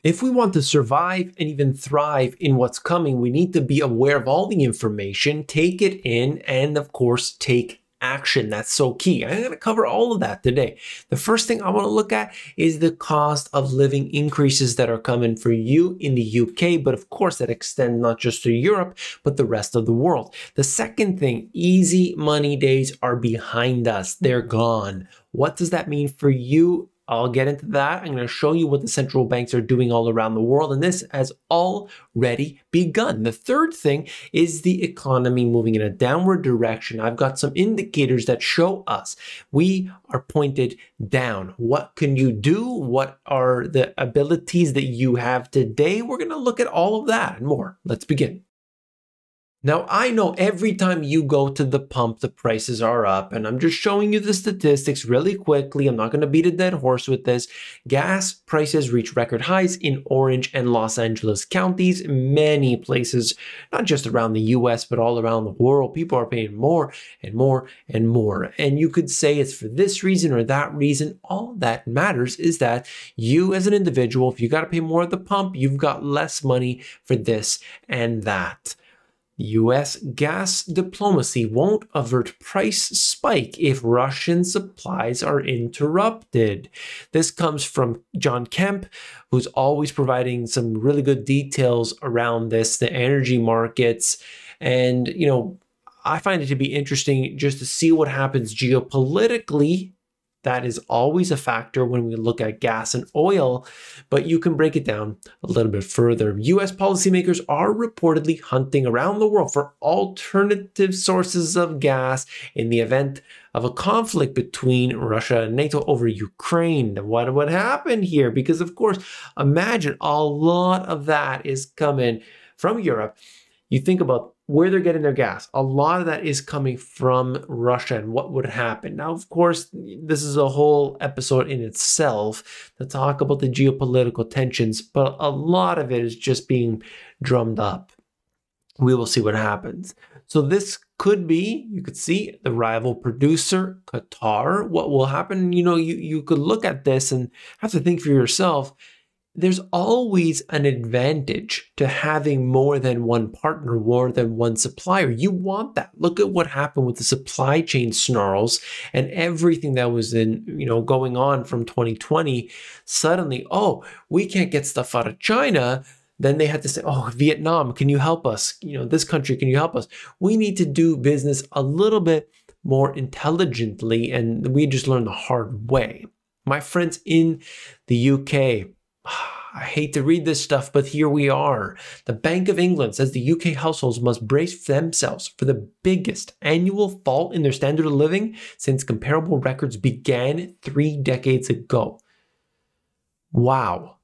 If we want to survive and even thrive in what's coming, we need to be aware of all the information, take it in, and of course, take action. That's so key. I'm going to cover all of that today. The first thing I want to look at is the cost of living increases that are coming for you in the UK, but of course that extend not just to Europe, but the rest of the world. The second thing, easy money days are behind us. They're gone. What does that mean for you? I'll get into that. I'm going to show you what the central banks are doing all around the world, and this has already begun. The third thing is the economy moving in a downward direction. I've got some indicators that show us we are pointed down. What can you do? What are the abilities that you have today? We're going to look at all of that and more. Let's begin. Now, I know every time you go to the pump, the prices are up, and I'm just showing you the statistics really quickly. I'm not going to beat a dead horse with this. Gas prices reach record highs in Orange and Los Angeles counties. Many places, not just around the US, but all around the world, people are paying more and more and more. And you could say it's for this reason or that reason. All that matters is that you as an individual, if you got to pay more at the pump, you've got less money for this and that. US gas diplomacy won't avert price spike if Russian supplies are interrupted. This comes from John Kemp, who's always providing some really good details around this, the energy markets. And, I find it to be interesting just to see what happens geopolitically. That is always a factor when we look at gas and oil, but you can break it down a little bit further. US policymakers are reportedly hunting around the world for alternative sources of gas in the event of a conflict between Russia and NATO over Ukraine. What would happen here? Because of course, imagine a lot of that is coming from Europe. You think about where they're getting their gas. A lot of that is coming from Russia and what would happen. Now, of course, this is a whole episode in itself to talk about the geopolitical tensions, but a lot of it is just being drummed up. We will see what happens. So this could be, you could see the rival producer, Qatar. What will happen? You could look at this and have to think for yourself. There's always an advantage to having more than one partner, more than one supplier. You want that. Look at what happened with the supply chain snarls and everything that was going on from 2020. Suddenly, we can't get stuff out of China. Then they had to say, Vietnam, can you help us? This country, can you help us? We need to do business a little bit more intelligently, and we just learned the hard way. My friends in the UK, I hate to read this stuff, but here we are. The Bank of England says the UK households must brace themselves for the biggest annual fall in their standard of living since comparable records began 3 decades ago. Wow.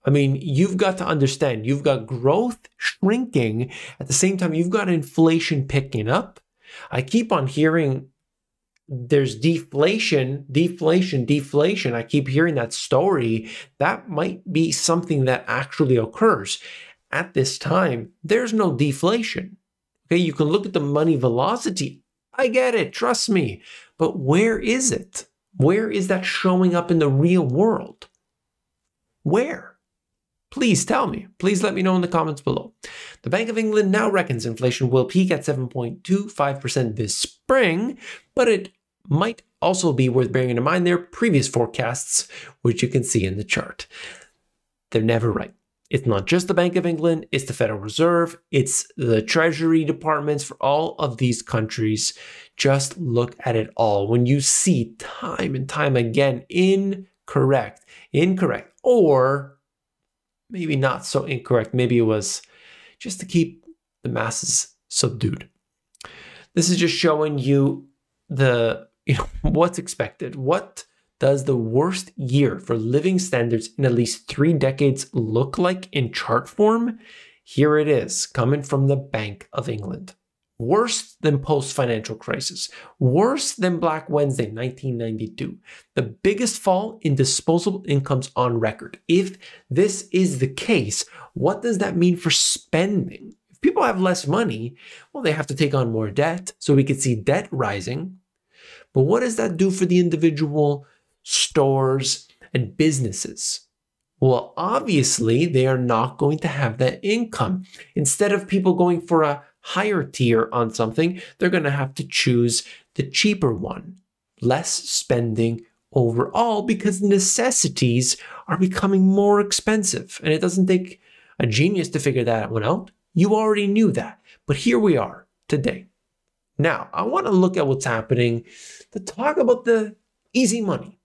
I mean, you've got to understand, you've got growth shrinking. At the same time, you've got inflation picking up. I keep on hearing there's deflation. I keep hearing that story. That might be something that actually occurs. At this time, there's no deflation. Okay, you can look at the money velocity. I get it, trust me. But where is it? Where is that showing up in the real world? Where? Please tell me. Please let me know in the comments below. The Bank of England now reckons inflation will peak at 7.25% this spring, but it might also be worth bearing in mind their previous forecasts, which you can see in the chart. They're never right. It's not just the Bank of England, it's the Federal Reserve, it's the Treasury departments for all of these countries. Just look at it all. When you see time and time again, incorrect, or maybe not so incorrect. Maybe it was just to keep the masses subdued. This is just showing you what's expected. What does the worst year for living standards in at least 3 decades look like in chart form? Here it is, coming from the Bank of England. Worse than post-financial crisis, worse than Black Wednesday 1992, the biggest fall in disposable incomes on record. If this is the case, what does that mean for spending? If people have less money, well, they have to take on more debt, so we could see debt rising. But what does that do for the individual stores and businesses? Well, obviously, they are not going to have that income. Instead of people going for a higher tier on something, they're going to have to choose the cheaper one. Less spending overall because necessities are becoming more expensive. And it doesn't take a genius to figure that one out. You already knew that. But here we are today. Now, I want to look at what's happening to talk about the easy money.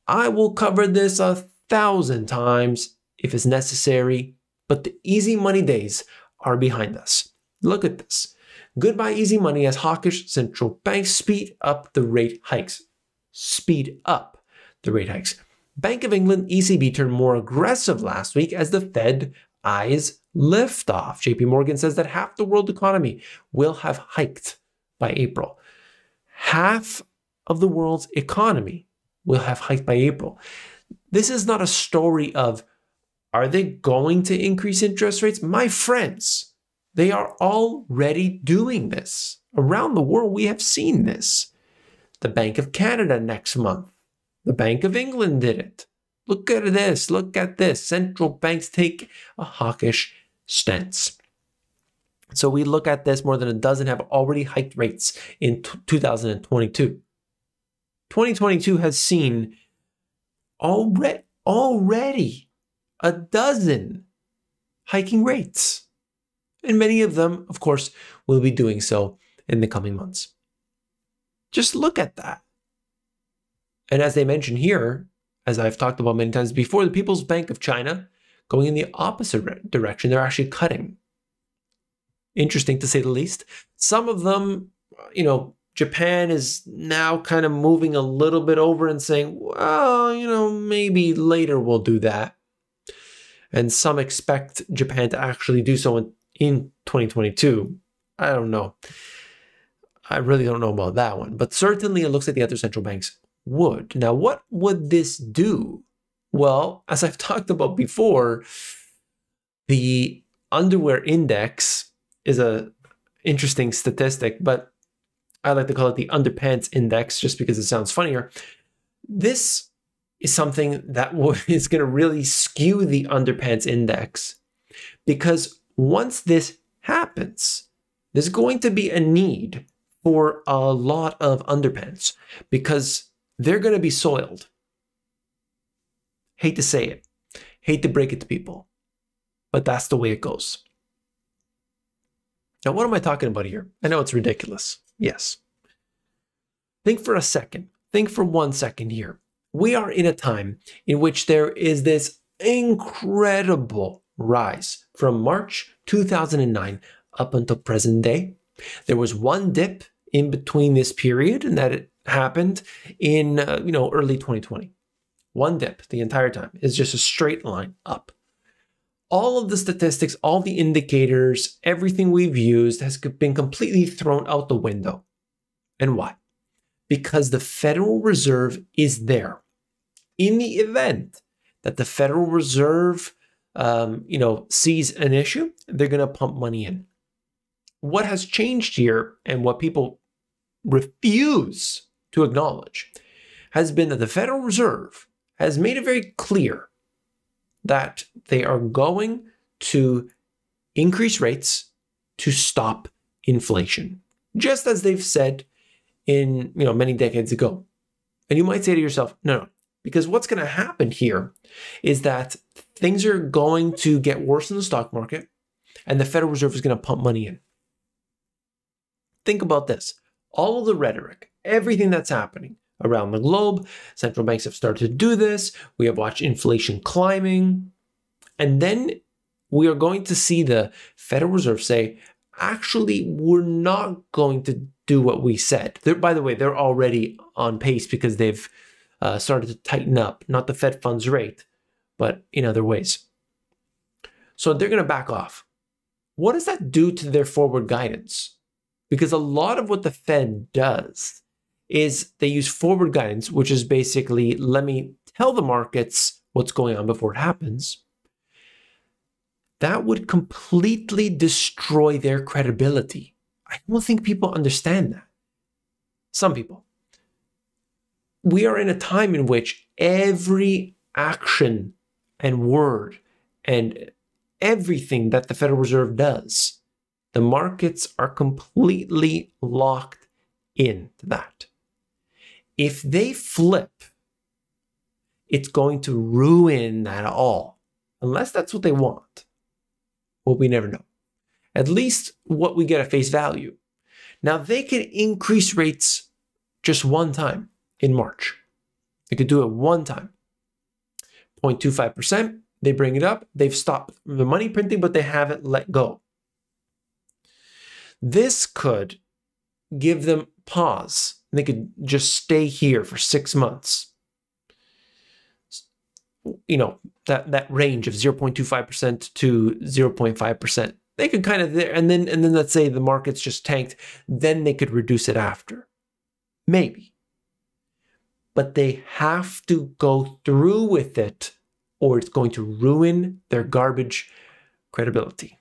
I will cover this 1,000 times if it's necessary, but the easy money days are behind us. Look at this. Goodbye easy money as hawkish central banks speed up the rate hikes. Speed up the rate hikes. Bank of England, ECB turned more aggressive last week as the Fed eyes lift off. JP Morgan says that half the world economy will have hiked by April. Half of the world's economy will have hiked by April. This is not a story of, are they going to increase interest rates? My friends, they are already doing this. Around the world, we have seen this. The Bank of Canada next month. The Bank of England did it. Look at this. Look at this. Central banks take a hawkish stance. So we look at this, more than a dozen have already hiked rates in 2022. 2022 has seen already a dozen hiking rates. And many of them, of course, will be doing so in the coming months. Just look at that. And as they mention here, as I've talked about many times before, the People's Bank of China going in the opposite direction. They're actually cutting. Interesting to say the least. Some of them, Japan is now kind of moving a little bit over and saying, well, maybe later we'll do that. And some expect Japan to actually do so in 2022. I don't know. I really don't know about that one. But certainly it looks like the other central banks would. Now, what would this do? Well, as I've talked about before, the underwear index is an interesting statistic, but I like to call it the underpants index just because it sounds funnier. This is something that is going to really skew the underpants index, because once this happens, there's going to be a need for a lot of underpants because they're going to be soiled. Hate to say it, hate to break it to people, but that's the way it goes. Now, what am I talking about here? I know it's ridiculous. Yes. Think for a second. Think for 1 second here. We are in a time in which there is this incredible rise from March 2009 up until present day. There was one dip in between this period, and that it happened in early 2020. One dip the entire time. It's just a straight line up. All of the statistics, all the indicators, everything we've used has been completely thrown out the window. And why? Because the Federal Reserve is there. In the event that the Federal Reserve, sees an issue, they're going to pump money in. What has changed here, and what people refuse to acknowledge, has been that the Federal Reserve has made it very clear that they are going to increase rates to stop inflation, just as they've said in many decades ago. And you might say to yourself, no, because what's going to happen here is that things are going to get worse in the stock market, and the Federal Reserve is going to pump money in. Think about this. All of the rhetoric, everything that's happening around the globe, central banks have started to do this. We have watched inflation climbing. And then we are going to see the Federal Reserve say, actually, we're not going to do what we said. By the way, they're already on pace because they've started to tighten up, not the Fed funds rate, but in other ways. So they're going to back off. What does that do to their forward guidance? Because a lot of what the Fed does is they use forward guidance, which is basically, let me tell the markets what's going on before it happens. That would completely destroy their credibility. I don't think people understand that. Some people. We are in a time in which every action and word and everything that the Federal Reserve does, the markets are completely locked into that. If they flip, it's going to ruin that all, unless that's what they want. Well, we never know. At least what we get at face value. Now, they can increase rates just one time in March. They could do it one time. 0.25%, they bring it up. They've stopped the money printing, but they haven't let go. This could give them pause. They could just stay here for 6 months. You know, that range of 0.25% to 0.5%. They could kind of there, and then let's say the market's just tanked, then they could reduce it after. Maybe. But they have to go through with it, or it's going to ruin their garbage credibility.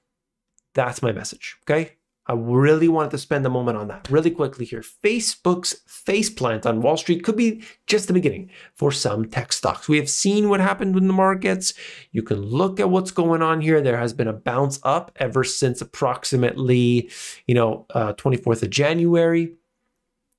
That's my message, okay? I really wanted to spend a moment on that really quickly here. Facebook's faceplant on Wall Street could be just the beginning for some tech stocks. We have seen what happened in the markets. You can look at what's going on here. There has been a bounce up ever since approximately, 24th of January.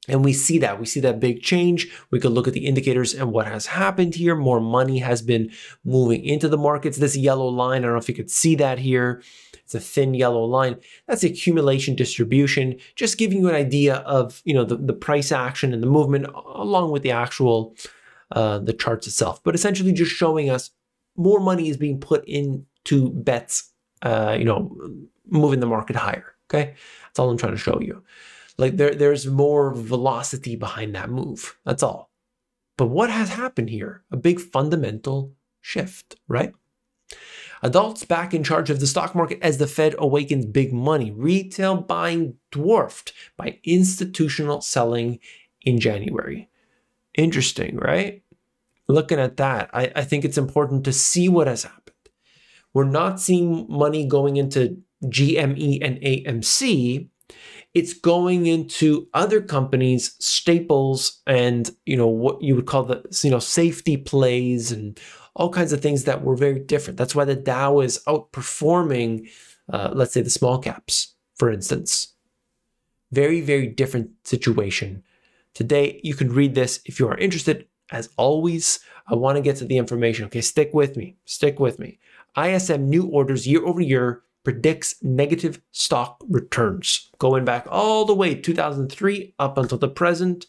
And we see that big change. We could look at the indicators and what has happened here. More money has been moving into the markets. This yellow line, I don't know if you could see that here. It's a thin yellow line. That's the accumulation distribution, just giving you an idea of, the price action and the movement along with the actual, the charts itself. But essentially just showing us more money is being put into bets, moving the market higher, okay? That's all I'm trying to show you. Like there's more velocity behind that move. That's all. But what has happened here? A big fundamental shift, right? Adults back in charge of the stock market as the Fed awakens big money. Retail buying dwarfed by institutional selling in January. Interesting, right? Looking at that, I think it's important to see what has happened. We're not seeing money going into GME and AMC. It's going into other companies, staples, and what you would call the safety plays and all kinds of things that were very different. That's why the Dow is outperforming, let's say, the small caps, for instance. Very, very different situation. Today, you can read this if you are interested. As always, I want to get to the information. Okay, stick with me. Stick with me. ISM new orders year over year predicts negative stock returns, going back all the way 2003 up until the present.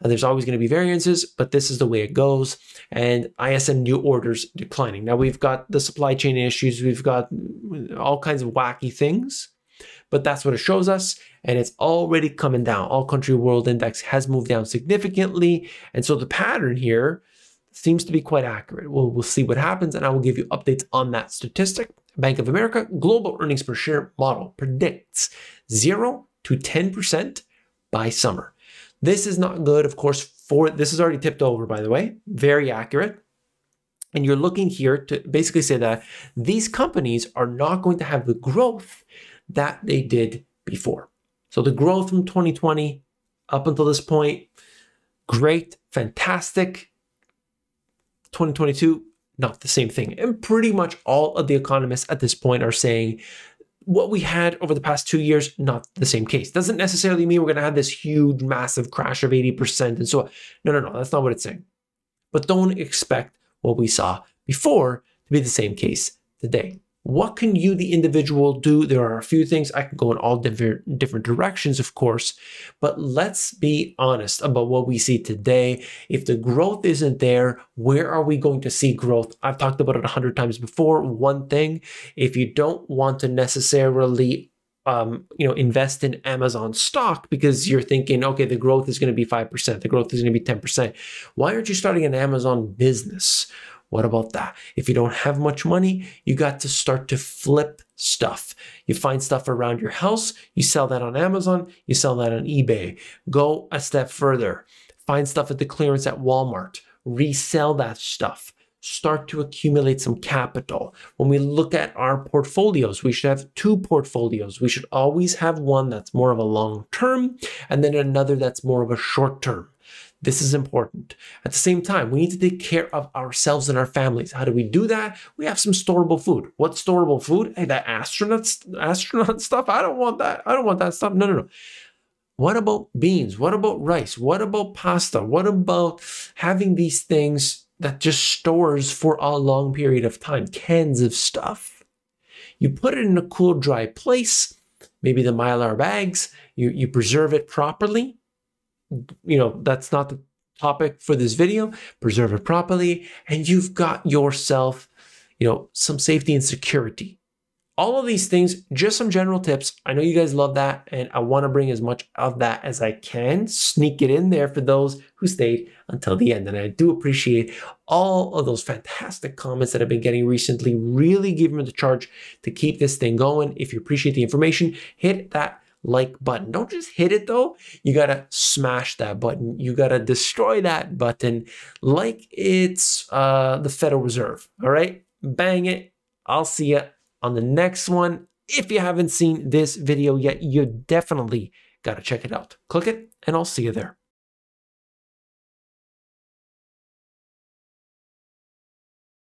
There's always going to be variances, but this is the way it goes. And ISM new orders declining. Now we've got the supply chain issues. We've got all kinds of wacky things, but that's what it shows us. And it's already coming down. All country world index has moved down significantly. And so the pattern here seems to be quite accurate. We'll see what happens, and I will give you updates on that statistic. Bank of America global earnings per share model predicts 0 to 10% by summer. This is not good, of course, this is already tipped over, by the way, very accurate. And you're looking here to basically say that these companies are not going to have the growth that they did before. So the growth from 2020 up until this point, great, fantastic. 2022, not the same thing. And pretty much all of the economists at this point are saying what we had over the past 2 years, not the same case. Doesn't necessarily mean we're going to have this huge, massive crash of 80% and so on. No, that's not what it's saying. But don't expect what we saw before to be the same case today. What can you, the individual, do? There are a few things. I can go in all different directions, of course, but let's be honest about what we see today. If the growth isn't there, where are we going to see growth? I've talked about it 100 times before. One thing, if you don't want to necessarily invest in Amazon stock because you're thinking, okay, the growth is going to be 5%, the growth is going to be 10%. Why aren't you starting an Amazon business? What about that? If you don't have much money, you got to start to flip stuff. You find stuff around your house, you sell that on Amazon, you sell that on eBay. Go a step further. Find stuff at the clearance at Walmart. Resell that stuff. Start to accumulate some capital. When we look at our portfolios, we should have 2 portfolios. We should always have one that's more of a long term and then another that's more of a short term. This is important. At the same time, we need to take care of ourselves and our families. How do we do that? We have some storable food. What's storable food? Hey, that astronaut stuff, I don't want that. I don't want that stuff. No, no, no. What about beans? What about rice? What about pasta? What about having these things that just stores for a long period of time? Cans of stuff. You put it in a cool, dry place, maybe the Mylar bags, you preserve it properly. You know, that's not the topic for this video. Preserve it properly, and you've got yourself, you know, some safety and security. All of these things, just some general tips. I know you guys love that, and I want to bring as much of that as I can, sneak it in there for those who stayed until the end. And I do appreciate all of those fantastic comments that I've been getting recently. Really give me the charge to keep this thing going. If you appreciate the information, hit that like button. Don't just hit it though. You got to smash that button. You got to destroy that button like it's the Federal Reserve. All right, bang it. I'll see you on the next one. If you haven't seen this video yet, you definitely got to check it out. Click it and I'll see you there.